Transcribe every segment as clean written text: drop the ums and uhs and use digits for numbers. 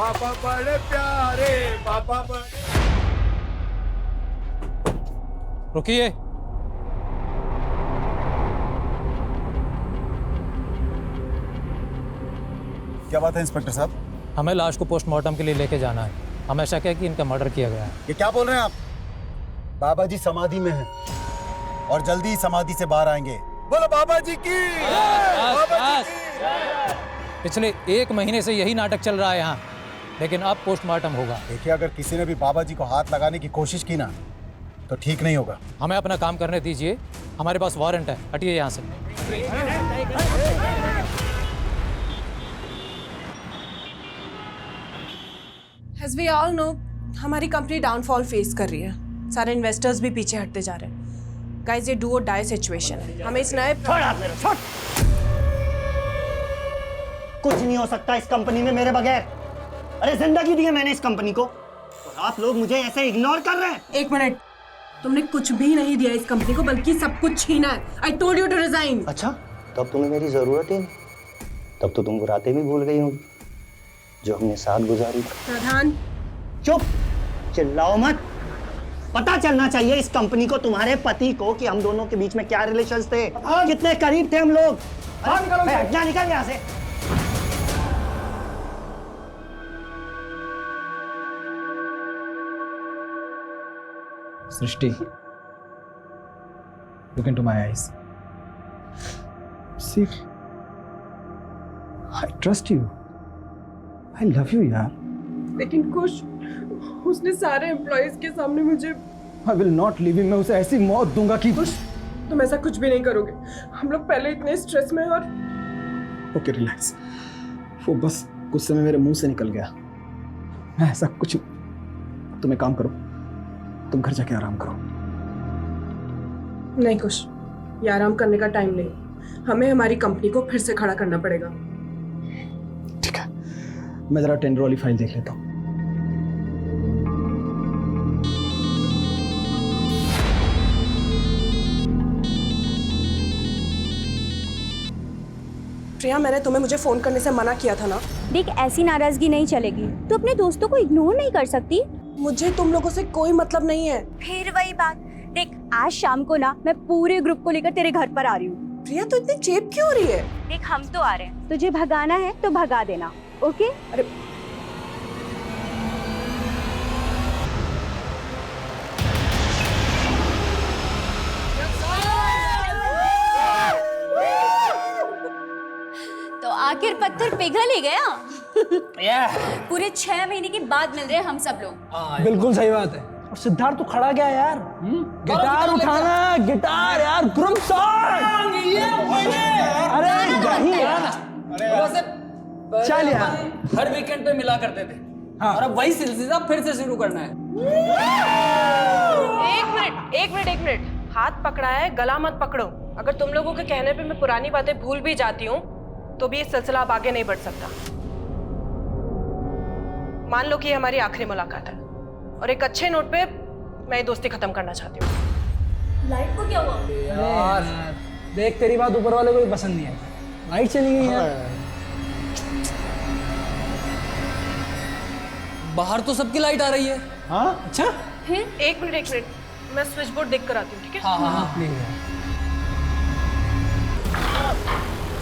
पापा बड़े प्यारे, पापा बड़े। रुकिए। क्या बात है इंस्पेक्टर साहब? हमें लाश को पोस्टमार्टम के लिए लेके जाना है। हमें शक है कि इनका मर्डर किया गया है। ये क्या बोल रहे हैं आप? बाबा जी समाधि में हैं और जल्दी ही समाधि से बाहर आएंगे। बोलो बाबा जी की। बाबा जी की। पिछले 1 महीने से यही नाटक चल रहा है यहाँ, लेकिन अब पोस्टमार्टम होगा। देखिए, अगर किसी ने भी बाबा जी को हाथ लगाने की कोशिश की ना तो ठीक नहीं होगा। हमें अपना काम करने दीजिए, हमारे पास वारंट है। हटिए यहाँ से। As we all know, हमारी कंपनी डाउनफॉल फेस कर रही है। सारे इन्वेस्टर्स भी पीछे हटते जा रहे हैं। गाइस, ये डू और डाई सिचुएशन है। हमें इस नए कुछ नहीं हो सकता इस कंपनी में मेरे बगैर। अरे जिंदगी दी है मैंने इस कंपनी को और आप लोग मुझे ऐसे इग्नोर कर रहे हैं। 1 मिनट, तुमने कुछ भी नहीं दिया इस कंपनी को, बल्कि सब कुछ छीना है। I told you to resign। अच्छा, तब तुम्हें मेरी जरूरत ही नहीं। तब तो तुम वो रातें भी भूल गई होगी जो हमने साथ गुजारी। प्रधान, चुप, चिल्लाओ मत। पता चलना चाहिए इस कंपनी को, तुम्हारे पति को, कि हम दोनों के बीच में क्या रिलेशंस थे, कितने करीब थे हम लोग। हटना, निकल यहाँ से। सृष्टि, look into my eyes. See, I trust you. I love you, यार। लेकिन कुछ उसने सारे एम्प्लॉइज के सामने मुझे I will not leave him। मैं उसे ऐसी मौत दूंगा कि तुम ऐसा कुछ भी नहीं करोगे। हम लोग पहले इतने स्ट्रेस में, और ओके रिलैक्स। वो बस गुस्से में मेरे मुंह से निकल गया। मैं ऐसा कुछ, तुम एक काम करो, तुम घर जाके आराम करो। नहीं कुछ, ये आराम करने का टाइम नहीं। हमें हमारी कंपनी को फिर से खड़ा करना पड़ेगा। ठीक है, मैं जरा टेंडर वाली फाइल देख लेता हूँ। प्रिया, मैंने तुम्हें मुझे फोन करने से मना किया था ना। देख, ऐसी नाराजगी नहीं चलेगी। तू अपने दोस्तों को इग्नोर नहीं कर सकती। मुझे तुम लोगों से कोई मतलब नहीं है। फिर वही बात। देख, आज शाम को ना मैं पूरे ग्रुप को लेकर तेरे घर पर आ रही हूँ। प्रिया, तो इतनी चेप क्यों हो रही है? देख, हम तो आ रहे हैं, तुझे भगाना है तो भगा देना, ओके? अरे तो आखिर पत्थर पिघल ही गया। पूरे 6 महीने के बाद मिल रहे हैं हम सब लोग। बिल्कुल सही बात है। और सिद्धार्थ तो खड़ा गया यार। गिटार उठाना, गिटार यार, ग्रुप सॉन्ग। अरे यही यार। चल यार, हर वीकेंड पे मिला करते थे। हाँ। और अब वही सिलसिला फिर से शुरू करना है। एक मिनट, हाथ पकड़ा है, गला मत पकड़ो। अगर तुम लोगों के कहने पे मैं पुरानी बातें भूल भी जाती हूँ तो भी ये सिलसिला अब आगे नहीं बढ़ सकता। मान लो कि ये हमारी आखिरी मुलाकात है और एक अच्छे नोट पे मैं ये दोस्ती खत्म करना चाहती हूँ। लाइट को क्या हुआ? यार देख, तेरी बात ऊपर वाले को भी पसंद नहीं आई। लाइट चली गई यार। बाहर तो सबकी लाइट आ रही है। हाँ, अच्छा। एक मिनट, मैं स्विच बोर्ड देख कर आती हूँ, ठीक है? हाँ हाँ हाँ। प्लीज यार।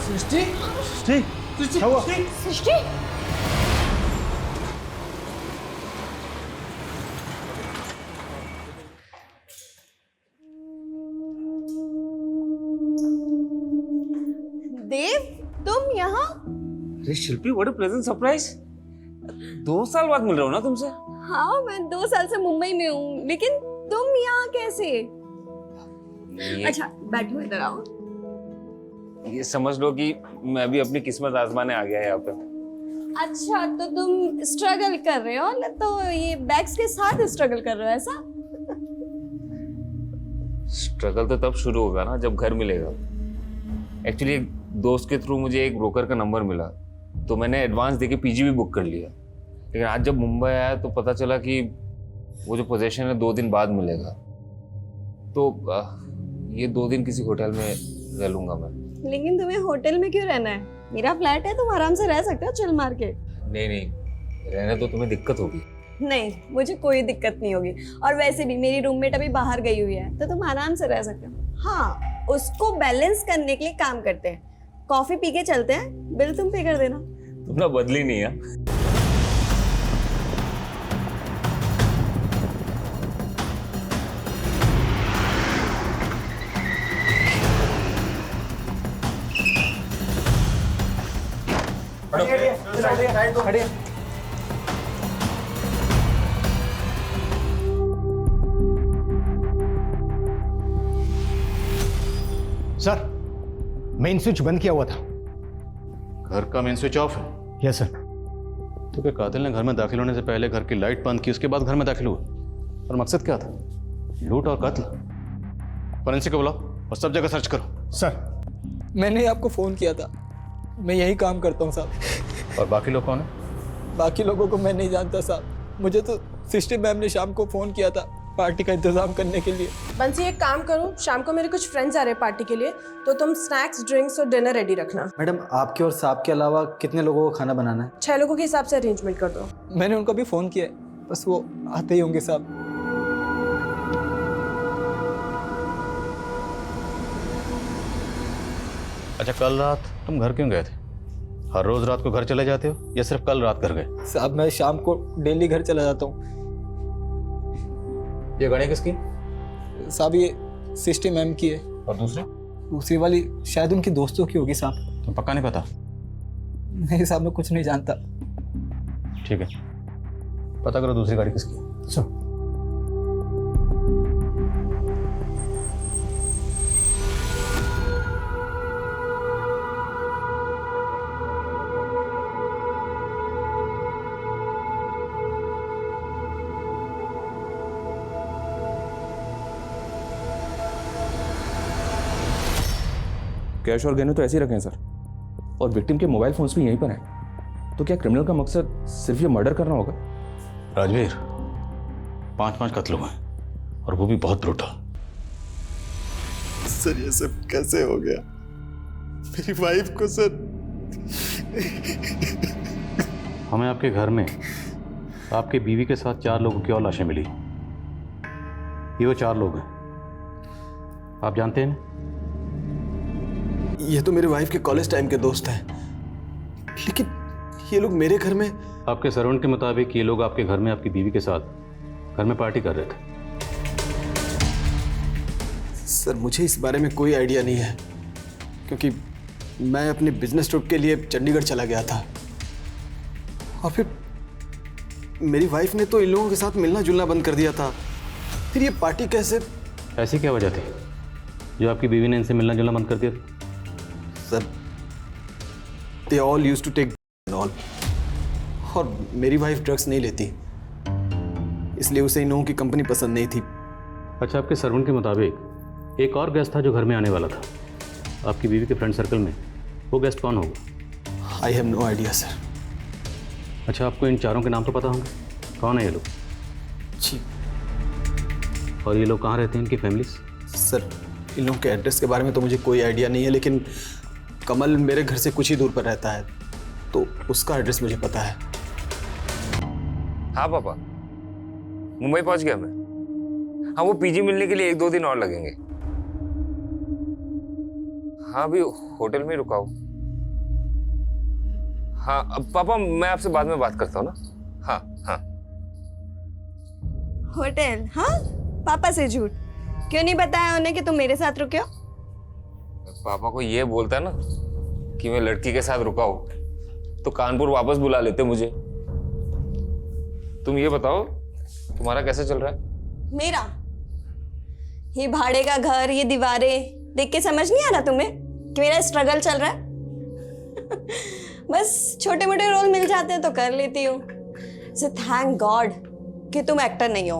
सृष्टि, सृष्टि, क्या हुआ? सृष्टि, देव, तुम यहाँ? अरे शिल्पी, व्हाट अ प्लेजेंट सरप्राइज। 2 साल बाद मिल रहा हूँ ना तुमसे। हाँ, मैं 2 साल से मुंबई में हूँ, लेकिन तुम यहाँ कैसे? अच्छा, बैठो, इधर आओ। ये समझ लो कि मैं भी अपनी किस्मत आजमाने आ गया यहाँ पे। अच्छा, तो तुम स्ट्रगल कर रहे हो, तो ये बैग्स के साथ स्ट्रगल कर रहे हो ऐसा? स्ट्रगल तो तब शुरू होगा ना जब घर मिलेगा। एक्चुअली एक दोस्त के थ्रू मुझे एक ब्रोकर का नंबर मिला, तो मैंने एडवांस देके पीजी भी बुक कर लिया। लेकिन आज जब मुंबई आया तो पता चला कि वो जो पोजीशन है 2 दिन बाद मिलेगा। तो ये 2 दिन किसी होटल में रह लूंगा मैं। लेकिन तुम्हें होटल में क्यों रहना है? मेरा फ्लैट है, तुम आराम से रह सकते हो चिल मार के। नहीं, रहने तो तुम्हें दिक्कत होगी। नहीं, मुझे कोई दिक्कत नहीं होगी। और वैसे भी मेरी रूममेट अभी बाहर गई हुई है, तो तुम आराम से रह सकते हो। हाँ, उसको बैलेंस करने के लिए काम करते हैं। कॉफी पी के चलते हैं, बिल तुम पे कर देना। तुम ना बदली नहीं है। खड़े। सर, मेन स्विच बंद किया हुआ था। घर का मेन स्विच ऑफ है? Yes sir. तो क्या कातिल ने घर में दाखिल होने से पहले घर की लाइट बंद की, उसके बाद घर में दाखिल हुआ? और मकसद क्या था? लूट और कत्ल? फोरेंसिक को बुलाओ और सब जगह सर्च करो। सर, मैंने आपको फोन किया था, मैं यही काम करता हूँ साहब। और बाकी लोग कौन है? बाकी लोगों को मैं नहीं जानता साहब। मुझे तो सिस्टर मैम ने शाम को फोन किया था पार्टी का इंतजाम करने के लिए। बंसी एक काम करो, शाम को मेरे कुछ फ्रेंड्स आ रहे हैं पार्टी के लिए, तो तुम स्नैक्स, ड्रिंक्स और डिनर रेडी रखना। मैडम, आपके और साहब के अलावा कितने लोगों को खाना बनाना है? 6 लोगों के हिसाब से अरेंजमेंट कर दो। मैंने उनको भी फोन किया है, बस वो आते ही होंगे साहब। अच्छा, कल रात तुम घर क्यों गए थे? हर रोज रात को घर चले जाते हो या सिर्फ कल रात घर गए? साहब, मैं शाम को डेली घर चला जाता हूँ। ये गाड़ी किसकी? साहब, ये सिस्टर मैम की है। और दूसरी? दूसरी वाली शायद उनकी दोस्तों की होगी साहब। तुम पक्का नहीं पता? नहीं साहब, मैं कुछ नहीं जानता। ठीक है, पता करो दूसरी गाड़ी किसकी है। सर, कैश और गहने तो ऐसे ही रखे हैं सर, और विक्टिम के मोबाइल फोन्स भी यहीं पर हैं। तो क्या क्रिमिनल का मकसद सिर्फ ये मर्डर करना होगा? राजवीर, 5 कत्ल हुए और वो भी बहुत ब्रूटल। सर ये सब कैसे हो गया? मेरी वाइफ को सर। हमें आपके घर में आपके बीवी के साथ 4 लोगों की और लाशें मिली। ये वो 4 लोग हैं, आप जानते हैं ना? ये तो मेरे वाइफ के कॉलेज टाइम के दोस्त हैं, लेकिन ये लोग मेरे घर में। आपके सर्वेंट के मुताबिक ये लोग आपके घर में आपकी बीवी के साथ घर में पार्टी कर रहे थे। सर मुझे इस बारे में कोई आइडिया नहीं है, क्योंकि मैं अपने बिजनेस ट्रिप के लिए चंडीगढ़ चला गया था, और फिर मेरी वाइफ ने तो इन लोगों के साथ मिलना जुलना बंद कर दिया था। फिर ये पार्टी कैसे? ऐसी क्या वजह थी जो आपकी बीवी ने इनसे मिलना जुलना बंद कर दिया? Sir they all used to take all, और मेरी वाइफ ड्रग्स नहीं लेती, इसलिए उसे इन लोगों की कंपनी पसंद नहीं थी। अच्छा, आपके सर्वेंट के मुताबिक एक और गेस्ट था जो घर में आने वाला था आपकी बीवी के फ्रेंड सर्कल में, वो गेस्ट कौन होगा? I have no idea sir. अच्छा, आपको इन 4 के नाम तो पता होंगे, कौन है ये लोग? जी। और ये लोग कहाँ रहते हैं, इनकी फैमिलीज? सर इन लोगों के एड्रेस के बारे में तो मुझे कोई आइडिया नहीं है, लेकिन कमल मेरे घर से कुछ ही दूर पर रहता है, तो उसका एड्रेस मुझे पता है। हाँ पापा, मुंबई पहुंच गया मैं। हाँ, वो पीजी मिलने के लिए 1-2 दिन और लगेंगे। हाँ, अभी होटल में रुका हूँ। हाँ अब पापा, मैं आपसे बाद में बात करता हूँ ना। हाँ हाँ। होटल? हाँ, पापा से झूठ क्यों नहीं बताया उन्हें कि तुम मेरे साथ रुके हो? पापा को ये बोलता ना कि मैं लड़की के साथ रुका हूँ, तो कानपुर वापस बुला लेते मुझे। तुम ये बताओ, तुम्हारा कैसे चल रहा है? मेरा? ये भाड़े का घर, ये दीवारें देख के समझ नहीं आ रहा तुम्हें कि मेरा स्ट्रगल चल रहा है? बस छोटे मोटे रोल मिल जाते हैं तो कर लेती हूँ। सो थैंक गॉड कि तुम एक्टर नहीं हो,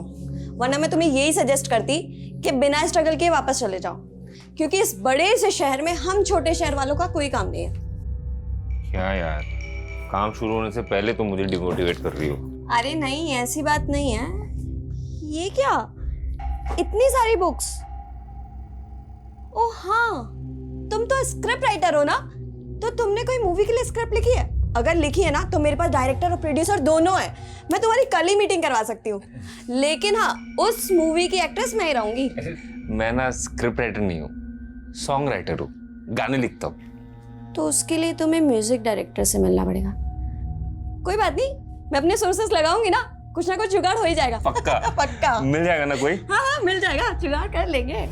वरना मैं तुम्हें यही सजेस्ट करती कि बिना स्ट्रगल के वापस चले जाओ, क्योंकि इस बड़े से शहर में हम छोटे शहर वालों का कोई काम नहीं है। क्या यार, काम शुरू होने से पहले तुम मुझे डिमोटिवेट कर रही हो। अरे नहीं, ऐसी बात नहीं है। ये क्या, इतनी सारी बुक्स? ओह हाँ, तुम तो स्क्रिप्ट राइटर हो ना, तो तुमने कोई मूवी के लिए स्क्रिप्ट लिखी है? अगर लिखी है ना तो मेरे पास डायरेक्टर और प्रोड्यूसर दोनों है, मैं तुम्हारी कल ही मीटिंग करवा सकती हूँ। लेकिन हाँ, उस मूवी की एक्ट्रेस मैं ही रहूंगी। मैं ना स्क्रिप्ट राइटर नहीं हूँ, सॉन्ग राइटर हूँ, गाने लिखता हूँ। तो उसके लिए तुम्हें म्यूजिक डायरेक्टर से मिलना पड़ेगा। कोई बात नहीं, मैं अपने सोर्सेस लगाऊंगी ना कुछ जुगाड़ हो ही जाएगा। पक्का? पक्का मिल जाएगा ना कोई? हाँ हाँ मिल जाएगा, जुगाड़ कर लेंगे।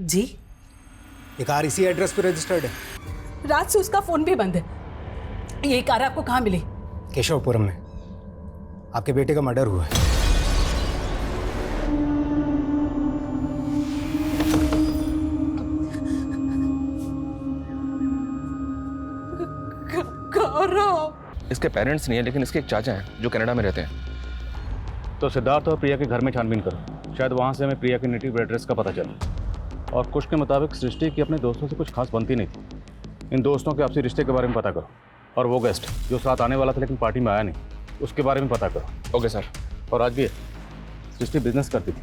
जी, ये कार इसी एड्रेस पे रजिस्टर्ड है? रात से उसका फोन भी बंद है। ये कार आपको कहाँ मिली? केशवपुरम में आपके बेटे का मर्डर हुआ है। गौरव, इसके पेरेंट्स नहीं है, लेकिन इसके एक चाचा हैं जो कनाडा में रहते हैं। तो सिद्धार्थ और प्रिया के घर में छानबीन करो, शायद वहाँ से हमें प्रिया के नेटिव एड्रेस का पता चले। और कुछ के मुताबिक सृष्टि की अपने दोस्तों से कुछ खास बनती नहीं थी। इन दोस्तों के आपसी रिश्ते के बारे में पता करो, और वो गेस्ट जो साथ आने वाला था लेकिन पार्टी में आया नहीं, उसके बारे में पता करो। Okay sir. और आज भी सृष्टि बिजनेस करती थी,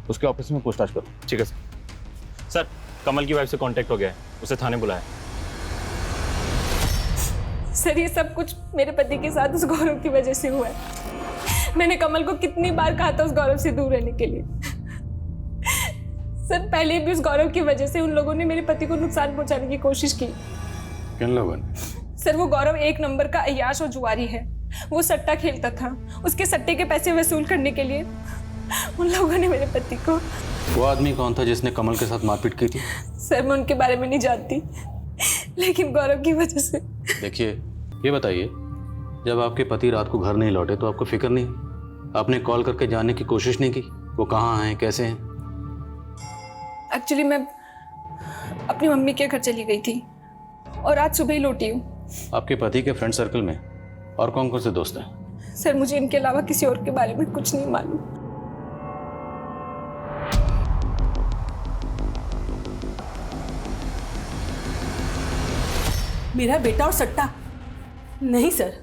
उसके ऑफिस में पूछताछ करो। ठीक है सर। सर, कमल की वाइफ से कांटेक्ट हो गया है, उसे थाने बुलाया। सर, ये सब कुछ मेरे पति के साथ उस गौरव की वजह से हुआ है। मैंने कमल को कितनी बार कहा था उस गौरव से दूर रहने के लिए। सर, पहले भी उस गौरव की वजह से उन लोगों ने मेरे पति को नुकसान पहुंचाने की कोशिश की। किन लोगों ने? सर, वो गौरव एक नंबर का अय्याश और जुआरी है। वो सट्टा खेलता था, उसके सट्टे के पैसे वसूल करने के लिए उन लोगों ने मेरे पति को। वो आदमी कौन था जिसने कमल के साथ मारपीट की थी? सर, मैं उनके बारे में नहीं जानती, लेकिन गौरव की वजह से। देखिए, ये बताइए, जब आपके पति रात को घर नहीं लौटे तो आपको फिक्र नहीं? आपने कॉल करके जानने की कोशिश नहीं की वो कहाँ हैं, कैसे हैं? एक्चुअली मैं अपनी मम्मी के घर चली गई थी और आज सुबह ही लौटी हूँ। आपके पति के फ्रेंड सर्कल में और कौन कौन से दोस्त हैं? सर, मुझे इनके अलावा किसी और के बारे में कुछ नहीं मालूम। मेरा बेटा और सट्टा? नहीं सर।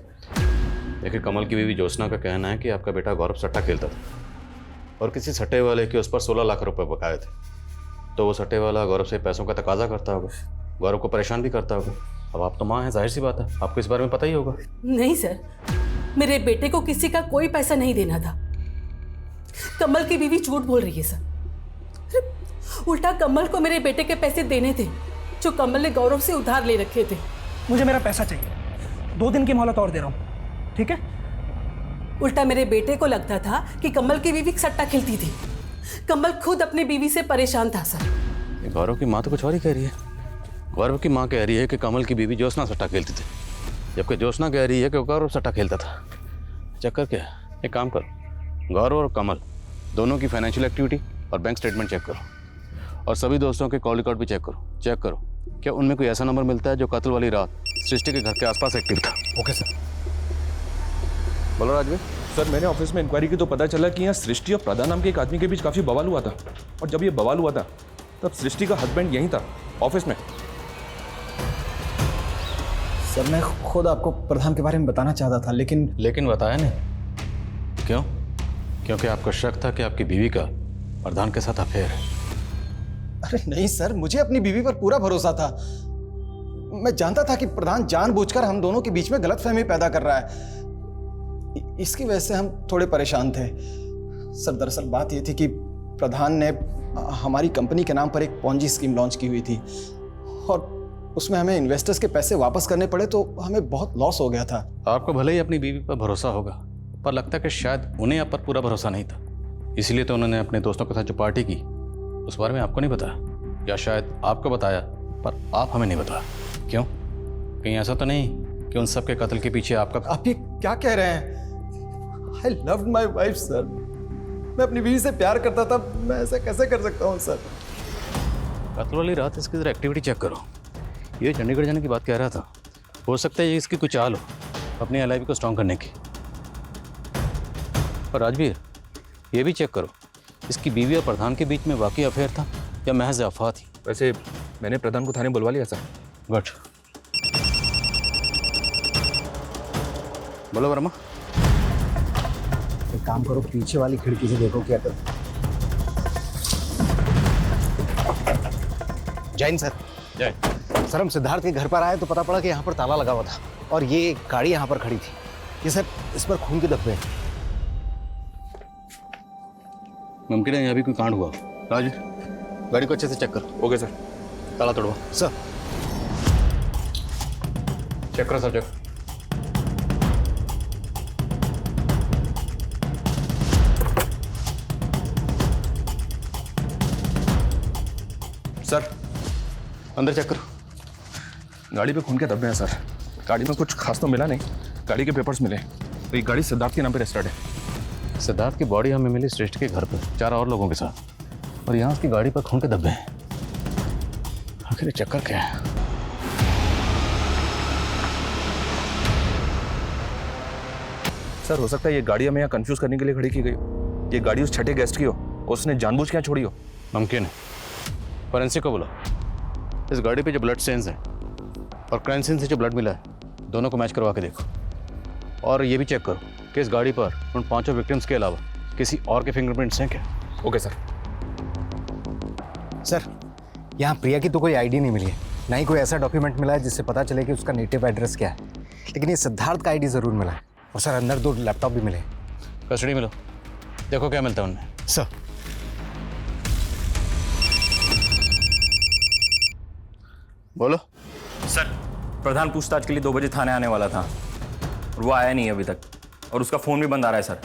देखिए, कमल की बीवी ज्योत्सना का कहना है कि आपका बेटा गौरव सट्टा खेलता था और किसी सट्टे वाले के उस पर 16 लाख रुपए बकाए थे। तो वो सट्टे वाला गौरव से पैसों का तकाजा करता होगा, गौरव को परेशान भी करता होगा। अब आप तो माँ हैं, जाहिर सी बात है आपको इस बारे में पता ही होगा। नहीं सर, मेरे बेटे को किसी का कोई पैसा नहीं देना था। कमल की बीवी झूठ बोल रही है सर। उल्टा कमल को मेरे बेटे के पैसे देने थे जो कमल ने गौरव से उधार ले रखे थे। मुझे मेरा पैसा चाहिए, 2 दिन की मोहलत और दे रहा हूँ, ठीक है? उल्टा मेरे बेटे को लगता था कि कमल की बीवी सट्टा खेलती थी। कमल खुद अपनी बीवी से परेशान था सर। गौरव की माँ तो कुछ और ही कह रही है। गौरव की माँ कह रही है कि कमल की बीवी ज्योत्सना सट्टा खेलती थी, जबकि ज्योत्सना कह रही है कि गौरव सट्टा खेलता था। चक्कर क्या है? एक काम करो, गौरव और कमल दोनों की फाइनेंशियल एक्टिविटी और बैंक स्टेटमेंट चेक करो, और सभी दोस्तों के कॉल रिकॉर्ड भी चेक करो क्या उनमें कोई ऐसा नंबर मिलता है जो कत्ल वाली रात सृष्टि के घर के आसपास एक्टिव था। Okay sir. बोलो राजवीर। सर, मैंने ऑफिस में इंक्वायरी की तो पता चला कि यहाँ सृष्टि और प्रधान नाम के एक आदमी के बीच काफ़ी बवाल हुआ था, और जब ये बवाल हुआ था तब सृष्टि का हस्बैंड यहीं था ऑफिस में। सर, मैं खुद आपको प्रधान के बारे में बताना चाहता था, लेकिन बताया नहीं। क्यों? क्योंकि आपको शक था कि आपकी बीवी का प्रधान के साथ अफेयर है। अरे नहीं सर, मुझे अपनी बीवी पर पूरा भरोसा था। मैं जानता था कि प्रधान जानबूझकर हम दोनों के बीच में गलतफहमी पैदा कर रहा है। इसकी वजह से हम थोड़े परेशान थे। सर, दरअसल बात ये थी कि प्रधान ने हमारी कंपनी के नाम पर एक पॉन्जी स्कीम लॉन्च की हुई थी, और उसमें हमें इन्वेस्टर्स के पैसे वापस करने पड़े तो हमें बहुत लॉस हो गया था। आपको भले ही अपनी बीवी पर भरोसा होगा, पर लगता है कि शायद उन्हें आप पर पूरा भरोसा नहीं था, इसलिए तो उन्होंने अपने दोस्तों के साथ जो पार्टी की उस बारे में आपको नहीं बताया, या शायद आपको बताया पर आप हमें नहीं बताया। क्यों? कहीं ऐसा तो नहीं कि उन सब के कत्ल के पीछे आपका? आप ये क्या कह रहे हैं? I loved my wife, sir. मैं अपनी बीवी से प्यार करता था, मैं ऐसा कैसे कर सकता हूँ सर? कत्ल वाली रात इसकी जरा एक्टिविटी चेक करो। ये चंडीगढ़ जाने की बात कह रहा था, हो सकता है ये इसकी कुछ चाल हो अपनी एलआईबी को स्ट्रॉन्ग करने की। और राजवीर, ये भी चेक करो, इसकी बीवी और प्रधान के बीच में वाकई अफेयर था या महज अफवाह थी? वैसे मैंने प्रधान को थाने बुलवा लिया सर। गुड। बोलो वर्मा। काम करो, पीछे वाली खिड़की से देखो क्या कर। जैन सर। जय। सर हम सिद्धार्थ के घर पर आए तो पता पड़ा कि यहाँ पर ताला लगा हुआ था और ये गाड़ी यहाँ पर खड़ी थी। ये सर इस पर खून के धब्बे हैं। मुमकिन है यहाँ भी कोई कांड हुआ। राज, गाड़ी को अच्छे से चेक कर। Okay sir. ताला तोड़वा। सर चेक करो सर, चेक। सर अंदर चेक करो। गाड़ी पे खून के धब्बे हैं सर। गाड़ी में कुछ खास तो मिला नहीं, गाड़ी के पेपर्स मिले। तो ये गाड़ी सिद्धार्थ के नाम पे रजिस्टर्ड है। सिद्धार्थ की बॉडी हमें मिली श्रेष्ठ के घर पर 4 और लोगों के साथ, और यहाँ उसकी गाड़ी पर खून के धब्बे हैं। आखिर चक्कर क्या है? सर हो सकता है ये गाड़ी हमें यहाँ कंफ्यूज करने के लिए खड़ी की गई हो। ये गाड़ी उस छठे गेस्ट की हो, उसने जानबूझ के यहाँ छोड़ी हो। मुमकिन है। फॉरेंसिक को बोला। इस गाड़ी पे जो ब्लड स्टेन्स हैं और क्राइम सीन से जो ब्लड मिला है, दोनों को मैच करवा के देखो। और ये भी चेक करो कि इस गाड़ी पर उन 5 विक्टिम्स के अलावा किसी और के फिंगरप्रिंट्स हैं क्या। Okay sir. सर यहाँ प्रिया की तो कोई आईडी नहीं मिली है, ना ही कोई ऐसा डॉक्यूमेंट मिला है जिससे पता चले कि उसका नेटिव एड्रेस क्या है, लेकिन ये सिद्धार्थ का आईडी जरूर मिला है। और सर अंदर 2 लैपटॉप भी मिले। कस्टडी में लो, देखो क्या मिलता है उनमें। सर बोलो। सर प्रधान पूछताछ के लिए 2 बजे थाने आने वाला था और वो आया नहीं अभी तक, और उसका फ़ोन भी बंद आ रहा है सर।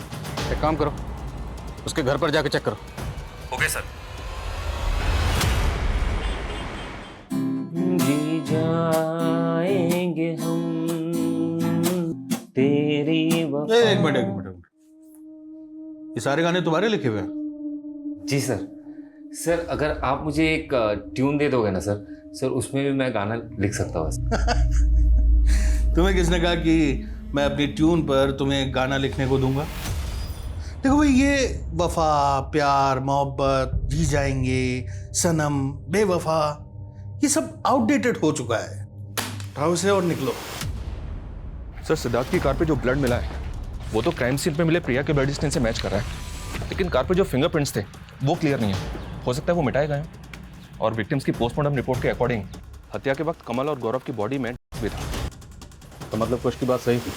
एक काम करो, उसके घर पर जाके चेक करो। Okay sir. जी जाएंगे हम तेरी एक मिनट। ये सारे गाने तुम्हारे लिखे हुए हैं? जी सर। सर अगर आप मुझे एक ट्यून दे दोगे ना सर, उसमें भी मैं गाना लिख सकता हूँ। तुम्हें किसने कहा कि मैं अपनी ट्यून पर तुम्हें गाना लिखने को दूंगा? देखो भाई, ये वफा, प्यार, मोहब्बत, जी जाएंगे, सनम, बेवफा, ये सब आउटडेटेड हो चुका है। उठाओ इसे और निकलो। सर सिद्धार्थ की कार पे जो ब्लड मिला है वो तो क्राइम सीन पे मिले प्रिया के ब्लड स्टेन से मैच कर रहा है, लेकिन कार पे जो फिंगरप्रिंट्स थे वो क्लियर नहीं है। हो सकता है वो मिटाए गए। और विक्टिम्स की पोस्टमार्टम रिपोर्ट के अकॉर्डिंग हत्या के वक्त कमल और गौरव की बॉडी में भी था। तो मतलब कुछ की बात सही थी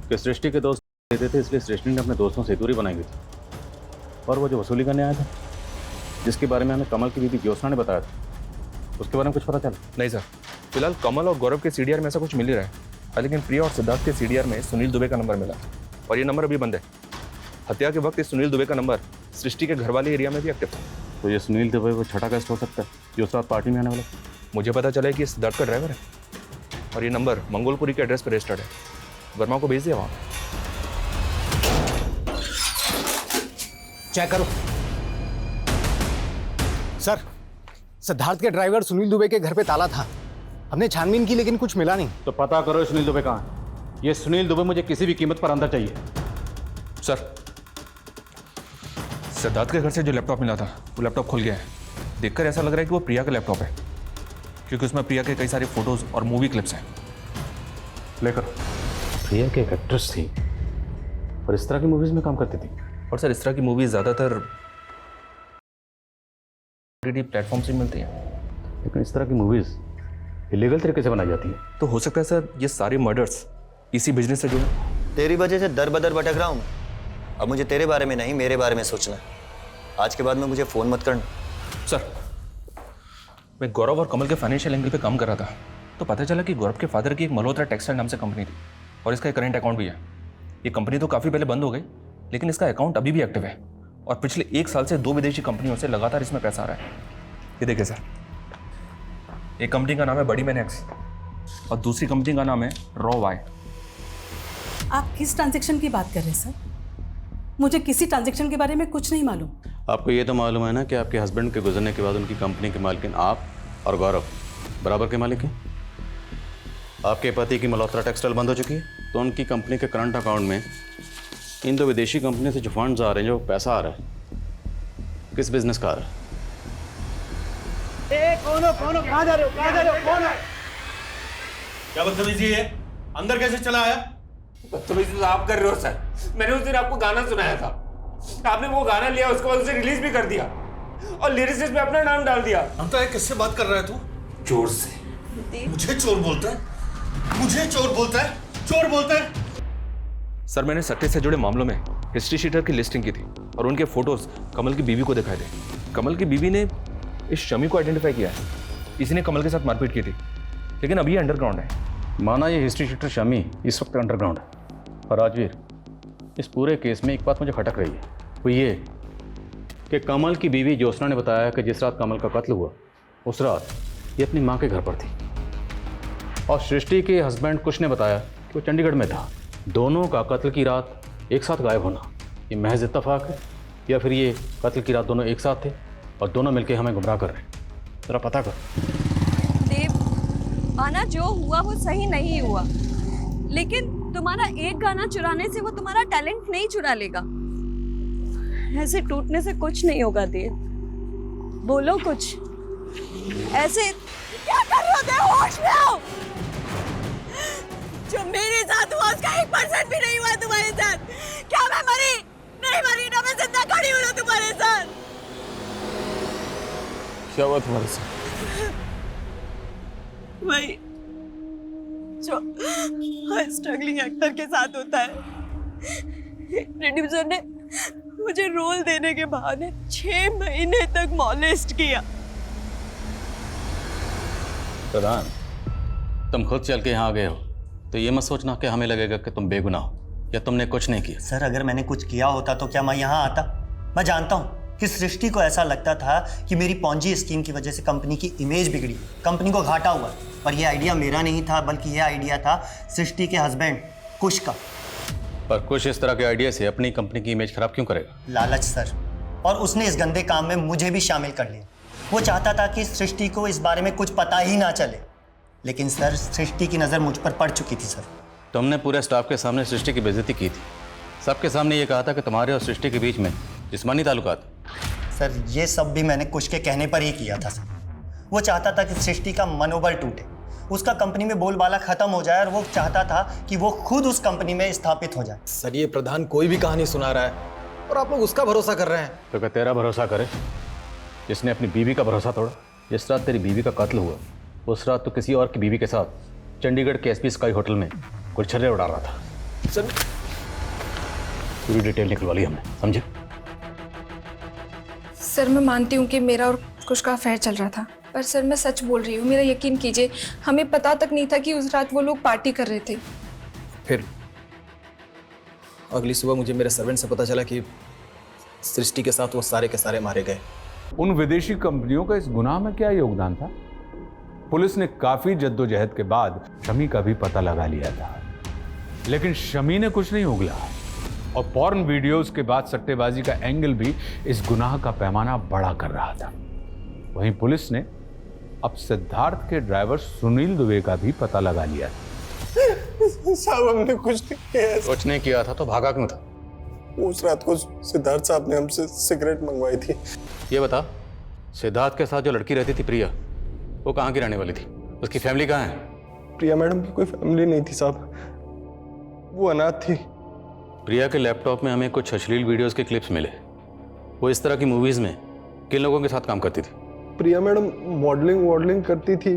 कि सृष्टि के दोस्त देते थे, इसलिए सृष्टि ने अपने दोस्तों से दूरी बनाई हुई थी। और वो जो वसूली करने आया था, जिसके बारे में हमें कमल की बीबी ज्योत्सना ने बताया था, उसके बारे में कुछ पता चला? नहीं सर, फिलहाल कमल और गौरव के सीडीआर में ऐसा कुछ मिल ही रहा है, लेकिन प्रिया और सिद्धार्थ के सीडीआर में सुनील दुबे का नंबर मिला और ये नंबर अभी बंद है। हत्या के वक्त इस सुनील दुबे का नंबर सृष्टि के घर वाले एरिया में भी एक्टिव था। तो ये सुनील दुबे वो छठा गेस्ट हो सकता है जो उस रात पार्टी में आने वाला? मुझे पता चला है कि ये सिद्धार्थ का ड्राइवर है और ये नंबर मंगोलपुरी के एड्रेस पर रजिस्टर्ड है। वर्मा को भेज दिया वहाँ। चेक करो। सर सिद्धार्थ के ड्राइवर सुनील दुबे के घर पे ताला था, हमने छानबीन की लेकिन कुछ मिला नहीं। तो पता करो सुनील दुबे कहाँ है। ये सुनील दुबे मुझे किसी भी कीमत पर अंदर चाहिए। सर सिद्धार्थ के घर से जो लैपटॉप मिला था वो लैपटॉप खुल गया है। देखकर ऐसा लग रहा है कि वो प्रिया का लैपटॉप है, क्योंकि उसमें प्रिया के कई सारे फोटोज और मूवी क्लिप्स हैं। लेकर प्रिया की एक एक्ट्रेस थी और इस तरह की मूवीज में काम करती थी। और सर इस तरह की मूवीज ज़्यादातर OTT प्लेटफॉर्म से मिलती हैं, लेकिन इस तरह की मूवीज इलीगल तरीके से बनाई जाती है। तो हो सकता है सर ये सारे मर्डर्स इसी बिजनेस से जुड़े। तेरी वजह से दर बदर भटक रहा हूँ मैं। अब मुझे तेरे बारे में नहीं, मेरे बारे में सोचना है। आज के बाद में मुझे फ़ोन मत करना। सर मैं गौरव और कमल के फाइनेंशियल एंगल पे काम कर रहा था, तो पता चला कि गौरव के फादर की एक मल्होत्रा टेक्सटाइल नाम से कंपनी थी और इसका एक करेंट अकाउंट भी है। ये कंपनी तो काफ़ी पहले बंद हो गई, लेकिन इसका अकाउंट अभी भी एक्टिव है और पिछले 1 साल से 2 विदेशी कंपनियों से लगातार इसमें पैसा आ रहा है। ये देखिए सर, एक कंपनी का नाम है बड़ी मैन एक्स और दूसरी कंपनी का नाम है रॉ वाई। आप किस ट्रांजैक्शन की बात कर रहे हैं सर? मुझे किसी ट्रांजैक्शन के बारे में कुछ नहीं मालूम। आपको ये तो मालूम है ना कि आपके हस्बैंड के गुजरने के बाद उनकी कंपनी के मालिक आप और गौरव बराबर के मालिक हैं। आपके पति की मल्होत्रा टेक्सटाइल बंद हो चुकी है, तो उनकी कंपनी के करंट अकाउंट में इन 2 विदेशी कंपनी से जो फंड्स आ रहे हैं, जो पैसा आ रहा है, किस बिजनेस का आ रहा है? कौन हो? कहाँ जा रहे हो? कौन है? क्या बदतमीजी है? अंदर कैसे चला आया? बदतमीजी तो आप कर रहे हो सर। मैंने उस दिन आपको गाना सुनाया था, आपने वो गाना लिया, उसके बाद उसे रिलीज भी कर दिया और लिरिसिस्ट में अपना नाम डाल दिया। हम तो किससे बात कर रहा है तू? चोर से। मुझे चोर बोलता है? मुझे चोर बोलता है? चोर बोलता है? सर मैंने सट्टे से जुड़े मामलों में हिस्ट्री शीटर की लिस्टिंग की थी और उनके फोटोज कमल की बीवी को दिखाए थे। कमल की बीवी ने इस शमी को आइडेंटिफाई किया है, इसी ने कमल के साथ मारपीट की थी, लेकिन अभी अंडरग्राउंड है। माना ये हिस्ट्री शीटर शमी इस वक्त अंडरग्राउंड है, और राजवीर इस पूरे केस में एक बात मुझे खटक रही है, वो ये कि कमल की बीवी ज्योत्सना ने बताया कि जिस रात कमल का कत्ल हुआ उस रात ये अपनी माँ के घर पर थी, और सृष्टि के हस्बैंड कुश ने बताया कि वो चंडीगढ़ में था। दोनों का कत्ल की रात एक साथ गायब होना ये महज इत्तेफाक है, या फिर ये कत्ल की रात दोनों एक साथ थे और दोनों मिलकर हमें गुमराह कर रहे हैं? जरा पता कर। देव, आना जो हुआ वो सही नहीं हुआ, लेकिन तुम्हारा एक गाना चुराने से वो तुम्हारा टैलेंट नहीं चुरा लेगा। ऐसे टूटने से कुछ नहीं होगा देव, बोलो कुछ। ऐसे क्या कर रहे हो देव? होश में आओ। जो मेरे साथ हुआ उसका 1% भी नहीं हुआ तुम्हारे साथ। क्या मैं मरी? नहीं मरी ना, मैं जिंदा खड़ी हूँ ना तुम्हारे साथ। क्या हुआ तुम्हारे साथ? वही जो हर स्ट्रगलिंग एक्टर के साथ होता है। प्रोड्यूसर ने मुझे रोल देने के बहाने 6 महीने तक मॉलेस्ट किया। प्रधान, तुम खुद चल के यहाँ आ गए हो तो ये मत सोचना कि हमें लगेगा कि तुम बेगुनाह हो या तुमने कुछ नहीं किया। सर अगर मैंने कुछ किया होता तो क्या मैं यहाँ आता? मैं जानता हूँ कि सृष्टि को ऐसा लगता था कि मेरी पॉन्जी स्कीम की वजह से कंपनी की इमेज बिगड़ी, कंपनी को घाटा हुआ, पर यह आइडिया मेरा नहीं था, बल्कि यह आइडिया था सृष्टि के हस्बैंड कुश का। पर कुछ इस तरह के आइडिया से अपनी कंपनी की इमेज खराब क्यों करेगा? लालच सर, और उसने इस गंदे काम में मुझे भी शामिल कर लिया। वो चाहता था कि सृष्टि को इस बारे में कुछ पता ही ना चले, लेकिन सर सृष्टि की नज़र मुझ पर पड़ चुकी थी। सर तुमने पूरे स्टाफ के सामने सृष्टि की बेइज्जती की थी, सबके सामने ये कहा था कि तुम्हारे और सृष्टि के बीच में जिस्मानी ताल्लुकात। सर ये सब भी मैंने कुश के कहने पर ही किया था सर। वो चाहता था कि सृष्टि का मनोबल टूटे, उसका कंपनी में बोलबाला खत्म हो जाए, और वो चाहता था कि वो खुद उस कंपनी में स्थापित हो जाए। सर ये प्रधान कोई भी कहानी सुना रहा है और आप लोग उसका भरोसा कर रहे हैं। तो क्या तेरा भरोसा करे जिसने अपनी बीवी का भरोसा तोड़ा? जिस रात तेरी बीवी का कत्ल हुआ उस रात तो किसी और की बीवी के साथ चंडीगढ़ के एसपी स्काई होटल में गुलछर्रे उड़ा रहा था। सर पूरी डिटेल निकलवा ली हमने, समझे? सर मैं मानती हूँ कि मेरा और कुश का अफेयर चल रहा था, पर सर मैं सच बोल रही हूँ, मेरा यकीन कीजिए, हमें पता तक नहीं था कि उस रात वो लोग पार्टी कर रहे थे। फिर अगली सुबह मुझे मेरे सर्वेंट से पता चला कि सृष्टि के साथ वो सारे के सारे मारे गए। उन विदेशी कंपनियों का इस गुनाह में क्या योगदान था? पुलिस ने काफी जद्दोजहद के बाद शमी का भी पता लगा लिया था, लेकिन शमी ने कुछ नहीं उगला, और पॉर्न वीडियोस के बाद सट्टेबाजी का एंगल भी इस गुनाह का पैमाना बड़ा कर रहा था। वहीं पुलिस ने अब सिद्धार्थ के ड्राइवर सुनील दुबे का भी पता लगा लिया था। साहब हमने कुछ नहीं किया। कुछ नहीं किया था तो भागा क्यों था? उस रात को सिद्धार्थ साहब ने हमसे सिगरेट मंगवाई थी। ये बता, सिद्धार्थ के साथ जो लड़की रहती थी प्रिया, वो कहाँ की रहने वाली थी? उसकी फैमिली कहाँ है? प्रिया मैडम की कोई फैमिली नहीं थी साहब, वो अनाथ थी। प्रिया के लैपटॉप में हमें कुछ अश्लील वीडियोस के क्लिप्स मिले। वो इस तरह की मूवीज में किन लोगों के साथ काम करती थी? प्रिया मैडम मॉडलिंग करती थी,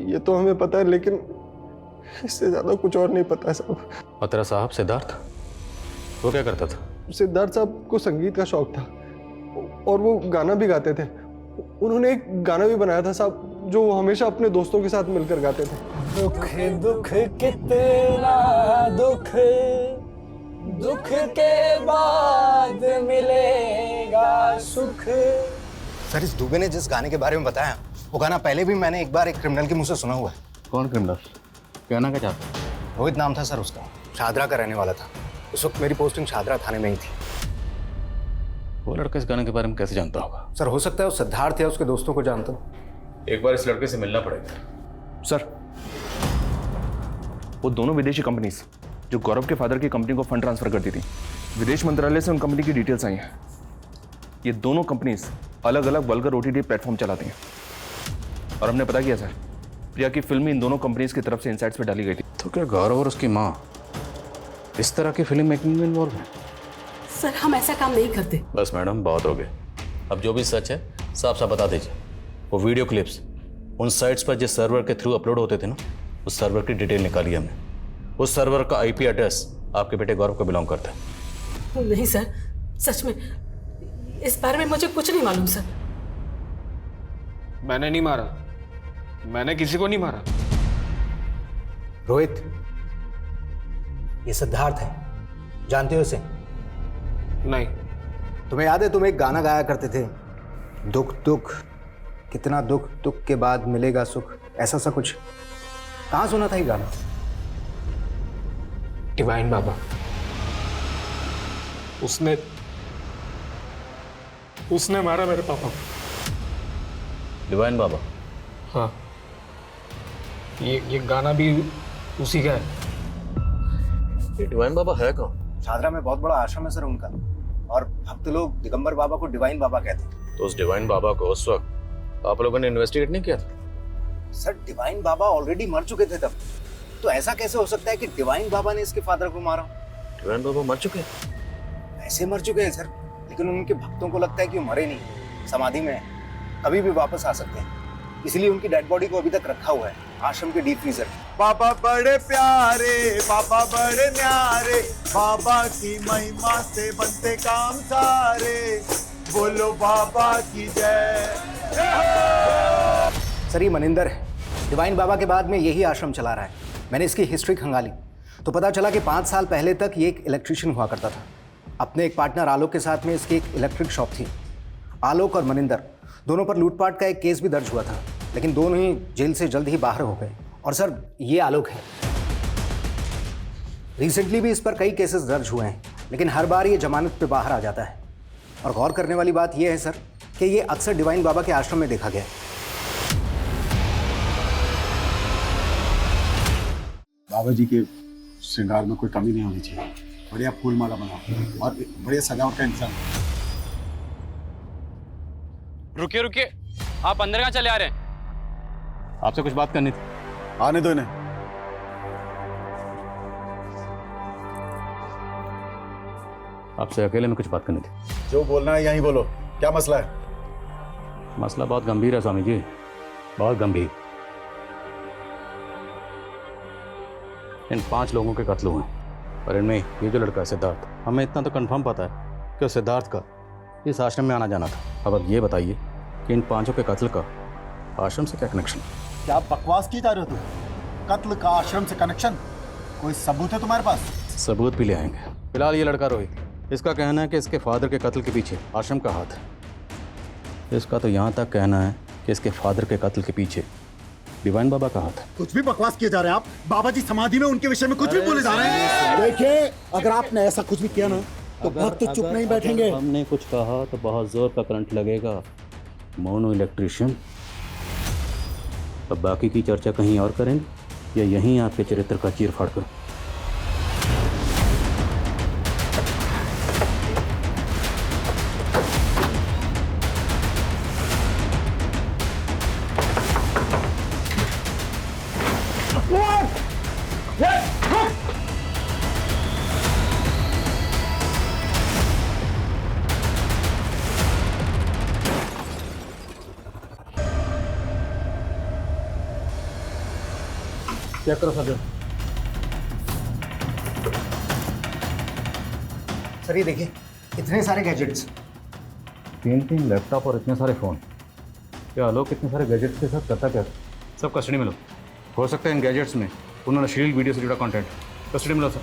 ये तो हमें पता है, लेकिन इससे ज्यादा कुछ और नहीं पता है साहब। और तेरा साहब सिद्धार्थ, वो क्या करता था? सिद्धार्थ साहब को संगीत का शौक था और वो गाना भी गाते थे। उन्होंने एक गाना भी बनाया था साहब, जो वो हमेशा अपने दोस्तों के साथ मिलकर गाते थे। दुख दुख कितना दुख, दुख के बाद मिलेगा सुख। सर इस दुबे ने जिस गाने के बारे में बताया, वो गाना पहले भी मैंने एक बार एक क्रिमिनल के मुंह से सुना हुआ है। कौन क्रिमिनल? कहना क्या चाहता? रोहित नाम था सर उसका, शादरा का रहने वाला था। उस वक्त मेरी पोस्टिंग शादरा थाने में ही थी। वो लड़का इस गाने के बारे में कैसे जानता होगा? सर हो सकता है वो सिद्धार्थ या उसके दोस्तों को जानता हो। एक बार इस लड़के से मिलना पड़ेगा। सर, वो दोनों विदेशी कंपनीज जो गौरव के फादर की कंपनी को फंड ट्रांसफर करती थी, विदेश मंत्रालय से उन कंपनी की डिटेल्स आई हैं। ये दोनों कंपनीज अलग अलग वल्गर ओटीटी प्लेटफॉर्म चलाती हैं, और हमने पता किया सर, प्रिया की फिल्म इन दोनों कंपनीज की तरफ से इनसाइट्स पे डाली गई थी। तो क्या गौरव और उसकी माँ इस तरह की फिल्म मेकिंग में इन्वॉल्व है? सर हम ऐसा काम नहीं करते। बस मैडम, बहुत हो गए। अब जो भी सच है साफ साफ बता दीजिए। वो वीडियो क्लिप्स उन साइट्स पर जिस सर्वर के थ्रू अपलोड होते थे ना, उस सर्वर की डिटेल निकाली हमने। उस सर्वर का आईपी एड्रेस आपके बेटे गौरव को बिलोंग करता है। नहीं सर, सच में इस बारे में मुझे कुछ नहीं मालूम सर। मैंने नहीं मारा, मैंने किसी को नहीं मारा। रोहित, ये सिद्धार्थ है, जानते हो इसे? नहीं। तुम्हें याद है तुम एक गाना गाया करते थे, दुख दुख कितना दुख, दुख के बाद मिलेगा सुख, ऐसा सा कुछ? कहाँ सुना था ये गाना? डिवाइन बाबा। उसने मारा मेरे पापा को। डिवाइन बाबा? हाँ, ये गाना भी उसी का है। ये डिवाइन बाबा है कौन? शादरा में बहुत बड़ा आश्रम है सर उनका, और भक्त लोग दिगंबर बाबा को डिवाइन बाबा कहते हैं। तो उस डिवाइन बाबा को उस वक्त आप लोगों ने इन्वेस्टिगेट नहीं किया था? सर डिवाइन बाबा ऑलरेडी मर चुके थे तब, तो ऐसा कैसे हो सकता है कि डिवाइन बाबा ने इसके फादर को मारा? डिवाइन बाबा मर चुके हैं? ऐसे मर चुके हैं सर, लेकिन उनके भक्तों को लगता है कि वो मरे नहीं, समाधि में है, कभी भी वापस आ सकते हैं, इसलिए उनकी डेड बॉडी को अभी तक रखा हुआ है आश्रम के डीप फ्रीजर। बाबा बड़े प्यारे, बाबा बड़े न्यारे, बाबा की महिमा से बनते काम सारे, बोलो बाबा की जय। सर ये मनिंदर है, डिवाइन बाबा के बाद में यही आश्रम चला रहा है। मैंने इसकी हिस्ट्री खंगाली तो पता चला कि 5 साल पहले तक ये एक इलेक्ट्रिशियन हुआ करता था। अपने एक पार्टनर आलोक के साथ में इसकी एक इलेक्ट्रिक शॉप थी। आलोक और मनिंदर दोनों पर लूटपाट का एक केस भी दर्ज हुआ था, लेकिन दोनों ही जेल से जल्द ही बाहर हो गए। और सर ये आलोक है, रिसेंटली भी इस पर कई केसेस दर्ज हुए हैं, लेकिन हर बार ये जमानत पे बाहर आ जाता है। और गौर करने वाली बात यह है सर कि ये अक्सर डिवाइन बाबा के आश्रम में देखा गया है। बाबा जी के श्रृंगार में कोई कमी नहीं होनी चाहिए। बढ़िया फूल माला बनाओ और बढ़िया सजावट का इंतजाम। रुकिए रुकिए, आप अंदर कहाँ चले आ रहे हैं? आपसे कुछ बात करनी थी। आने दो इन्हें। आपसे अकेले में कुछ बात करनी थी। जो बोलना है यहीं बोलो, क्या मसला है? मसला बहुत गंभीर है स्वामी जी, बहुत गंभीर। इन 5 लोगों के कत्ल हुए हैं, और इनमें ये जो लड़का है सिद्धार्थ, हमें इतना तो कंफर्म पता है कि उस सिद्धार्थ का इस आश्रम में आना जाना था। अब ये बताइए कि इन 5 के कत्ल का आश्रम से क्या कनेक्शन? क्या बकवास की जा रहे हो तुम? कत्ल का आश्रम से कनेक्शन? कोई सबूत है तुम्हारे पास? सबूत भी ले आएंगे। फिलहाल ये लड़का रोहित, इसका कहना है कि इसके फादर के कत्ल के पीछे आश्रम का हाथ है। इसका तो यहाँ तक कहना है कि इसके फादर के कत्ल के पीछे डिवाइन बाबा का हाथ है। कुछ भी बकवास किए जा रहे हैं आप। बाबा जी समाधि में उनके विषय में कुछ भी बोले जा रहे हैं। देखिए, अगर आपने ऐसा कुछ भी किया ना तो भक्त चुप नहीं बैठेंगे। हमने कुछ कहा तो बहुत जोर का करंट लगेगा। Mono electrician. अब बाकी की चर्चा कहीं और करेंगे या यहीं आपके चरित्र का चीर फाड़ कर? चेक करो सर, ये देखिए इतने सारे गैजेट्स, 3 लैपटॉप और इतने सारे फ़ोन। क्या आलोक इतने सारे गैजेट्स के साथ करता क्या? सब कस्टडी में लो। हो सकता है इन गैजेट्स में उन्होंने अश्लील वीडियो से जुड़ा कंटेंट। कस्टडी में लो सर।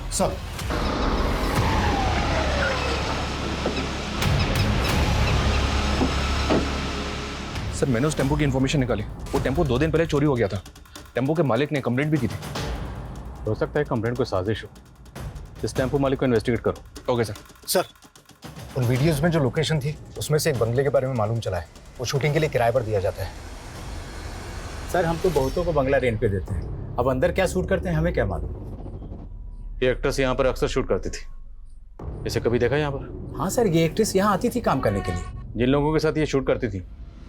सर मैंने उस टेम्पो की इन्फॉर्मेशन निकाली। वो टेम्पो 2 दिन पहले चोरी हो गया था। टेम्पो के मालिक ने कंप्लेंट भी की थी। हो सकता है कंप्लेंट कोई साजिश हो। इस टेम्पो मालिक को इन्वेस्टिगेट करो। Okay sir. सर उन वीडियोस में जो लोकेशन थी उसमें से एक बंगले के बारे में मालूम चला है, वो शूटिंग के लिए किराए पर दिया जाता है। सर हम तो बहुतों को बंगला रेंट पे देते हैं, अब अंदर क्या शूट करते हैं हमें क्या मालूम। ये एक्ट्रेस यहाँ पर अक्सर शूट करती थी, इसे कभी देखा यहाँ पर? हाँ सर, ये एक्ट्रेस यहाँ आती थी काम करने के लिए। जिन लोगों के साथ ये शूट करती थी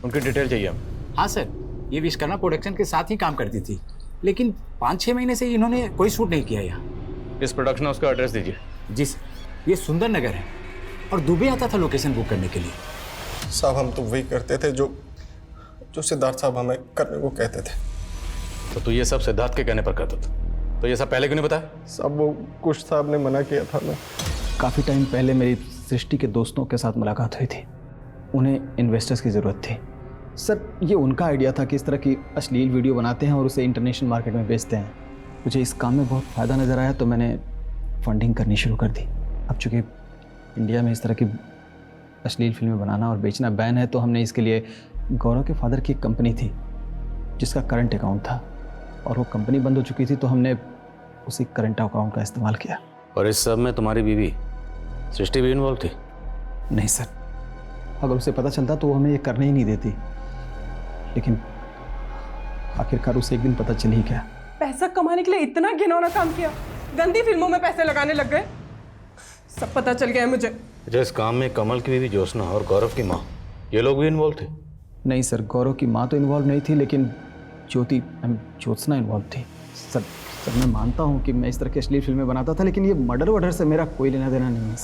उनकी डिटेल चाहिए हमें। हाँ सर, ये विश्वकर्मा प्रोडक्शन के साथ ही काम करती थी, लेकिन 5-6 महीने से इन्होंने कोई शूट नहीं किया यहाँ। इस प्रोडक्शन हाउस का एड्रेस दीजिए। जी सर, ये सुंदर नगर है और दुबे आता था लोकेशन बुक करने के लिए। साहब हम तो वही करते थे जो जो सिद्धार्थ साहब हमें करने को कहते थे। तो तू ये सब सिद्धार्थ के कहने पर करता था, तो ये सब पहले क्यों नहीं बताया? साहब वो कुछ साहब ने मना किया था। मैं काफ़ी टाइम पहले मेरी सृष्टि के दोस्तों के साथ मुलाकात हुई थी। उन्हें इन्वेस्टर्स की ज़रूरत थी। सर ये उनका आइडिया था कि इस तरह की अश्लील वीडियो बनाते हैं और उसे इंटरनेशनल मार्केट में बेचते हैं। मुझे इस काम में बहुत फ़ायदा नज़र आया तो मैंने फंडिंग करनी शुरू कर दी। अब चूँकि इंडिया में इस तरह की अश्लील फिल्में बनाना और बेचना बैन है तो हमने इसके लिए गौरव के फादर की एक कंपनी थी जिसका करंट अकाउंट था और वो कंपनी बंद हो चुकी थी तो हमने उसी करंट अकाउंट का इस्तेमाल किया। और इस सब में तुम्हारी बीवी सृष्टि भी इन्वॉल्व थी? नहीं सर, अगर उसे पता चलता तो वो हमें ये करने ही नहीं देती, लेकिन आखिरकार उसे एक दिन पता चल ही गया। पैसा कमाने के लिए इतना घिनौना काम किया, गंदी फिल्मों में पैसे लगाने लग गए, सब पता चल गया है मुझे। अच्छा, इस काम में कमल की बीवी ज्योत्सना और गौरव की माँ, ये लोग भी इन्वॉल्व थे? नहीं सर, गौरव की माँ तो इन्वॉल्व नहीं थी लेकिन ज्योत्सना इन्वॉल्व थी। सर मैं मानता हूँ कि मैं इस तरह की अश्लील फिल्में बनाता था लेकिन ये मर्डर वर्डर से मेरा कोई लेना देना नहीं है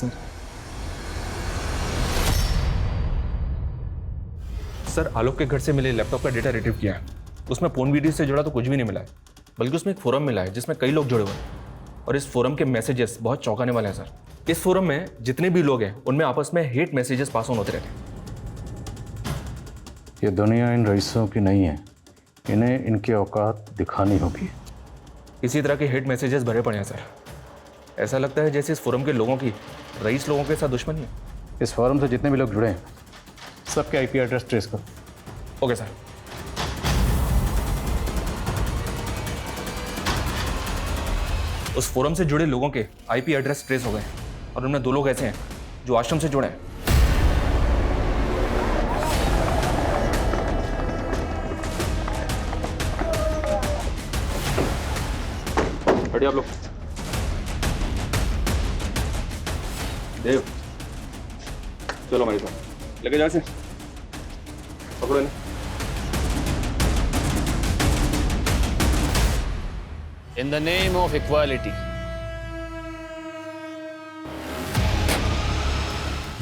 सर, आलोक के घर से मिले लैपटॉप का डेटा रिट्रीव किया है। उसमें फोन वीडियो से जुड़ा तो कुछ भी नहीं मिला है, बल्कि उसमें एक फोरम मिला है जिसमें कई लोग जुड़े हुए हैं और इस फोरम के मैसेजेस बहुत चौंकाने वाले हैं सर। इस फोरम में जितने भी लोग हैं उनमें आपस में हेट मैसेजेस पास ऑन होते रहते हैं। ये दुनिया इन रईसों की नहीं है, इन्हें इनकी औकात दिखानी होगी। इसी तरह के हेट मैसेजेस भरे पड़े हैं सर। ऐसा लगता है जैसे इस फोरम के लोगों की रईस लोगों के साथ दुश्मनी है। इस फोरम से जितने भी लोग जुड़े हैं सबके आईपी एड्रेस ट्रेस करो। Okay sir. उस फोरम से जुड़े लोगों के आईपी एड्रेस ट्रेस हो गए और उनमें 2 लोग ऐसे हैं जो आश्रम से जुड़े हैं। बढ़िया आप लोग। देव चलो हमारे साथ, लेके जाओ इसे, पकड़ो इन्हें। In the name of equality.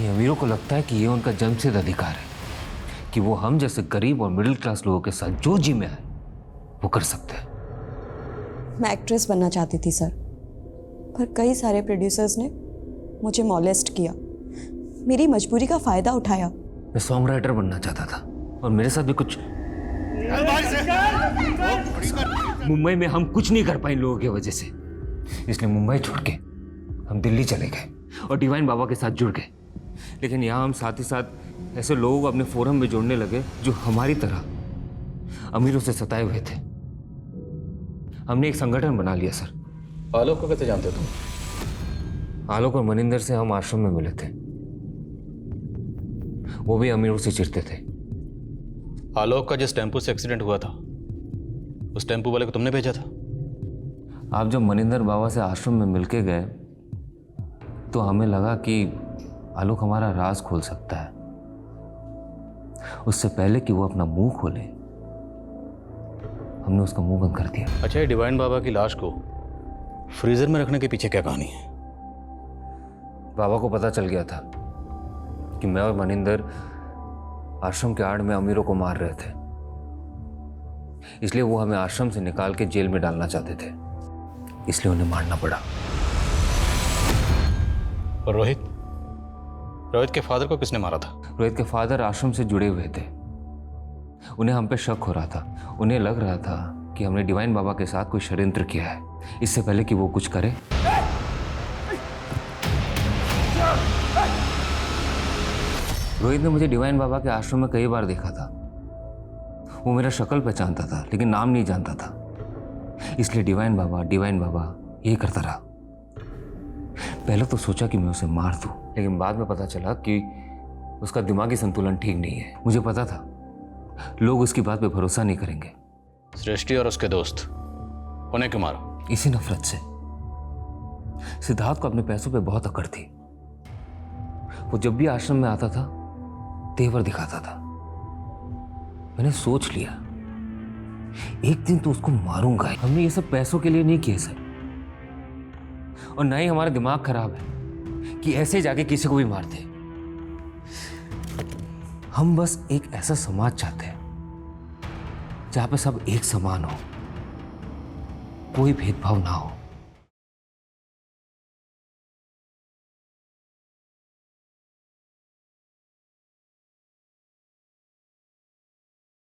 ये अमीरों को लगता है कि ये उनका जन्मसिद्ध अधिकार है कि वो हम जैसे गरीब और मिडिल क्लास लोगों के साथ जो जी में आए वो कर सकते हैं। मैं एक्ट्रेस बनना चाहती थी सर, पर कई सारे प्रोड्यूसर्स ने मुझे मॉलेस्ट किया, मेरी मजबूरी का फ़ायदा उठाया। मैं सॉन्ग राइटर बनना चाहता था और मेरे साथ भी कुछ मुंबई में हम कुछ नहीं कर पाए इन लोगों की वजह से, इसलिए मुंबई छोड़ के हम दिल्ली चले गए और डिवाइन बाबा के साथ जुड़ गए। लेकिन यहाँ हम साथ ही साथ ऐसे लोगों को अपने फोरम में जोड़ने लगे जो हमारी तरह अमीरों से सताए हुए थे। हमने एक संगठन बना लिया सर। आलोक को कैसे जानते हो तुम? आलोक और मनिंदर से हम आश्रम में मिले थे, वो भी अमीरों से चिढ़ते थे। आलोक का जिस टेम्पो से एक्सीडेंट हुआ था उस टेम्पो वाले को तुमने भेजा था? आप जब मनिंदर बाबा से आश्रम में मिलके गए तो हमें लगा कि आलोक हमारा राज खोल सकता है। उससे पहले कि वो अपना मुंह खोले हमने उसका मुंह बंद कर दिया। अच्छा, ये डिवाइन बाबा की लाश को फ्रीजर में रखने के पीछे क्या कहानी है? बाबा को पता चल गया था कि मैं और मनिंदर आश्रम के आड़ में अमीरों को मार रहे थे, इसलिए वो हमें आश्रम से निकाल के जेल में डालना चाहते थे, इसलिए उन्हें मारना पड़ा। और रोहित के फादर को किसने मारा था? रोहित के फादर आश्रम से जुड़े हुए थे, उन्हें हम पे शक हो रहा था। उन्हें लग रहा था कि हमने डिवाइन बाबा के साथ कोई षड्यंत्र किया है इससे पहले कि वो कुछ करे। रोहित ने मुझे डिवाइन बाबा के आश्रम में कई बार देखा था। वो मेरा शक्ल पहचानता था लेकिन नाम नहीं जानता था, इसलिए डिवाइन बाबा यही करता रहा। पहले तो सोचा कि मैं उसे मार दूं, लेकिन बाद में पता चला कि उसका दिमागी संतुलन ठीक नहीं है। मुझे पता था लोग उसकी बात पे भरोसा नहीं करेंगे। सृष्टि और उसके दोस्त उन्हें क्यों मारा? इसी नफरत से। सिद्धार्थ को अपने पैसों पे बहुत अकड़ थी। वो जब भी आश्रम में आता था तेवर दिखाता था। मैंने सोच लिया एक दिन तो उसको मारूंगा। हमने ये सब पैसों के लिए नहीं किए सर, और ना ही हमारा दिमाग खराब है कि ऐसे जाके किसी को भी मार दे। हम बस एक ऐसा समाज चाहते हैं जहां पे सब एक समान हो, कोई भेदभाव ना हो।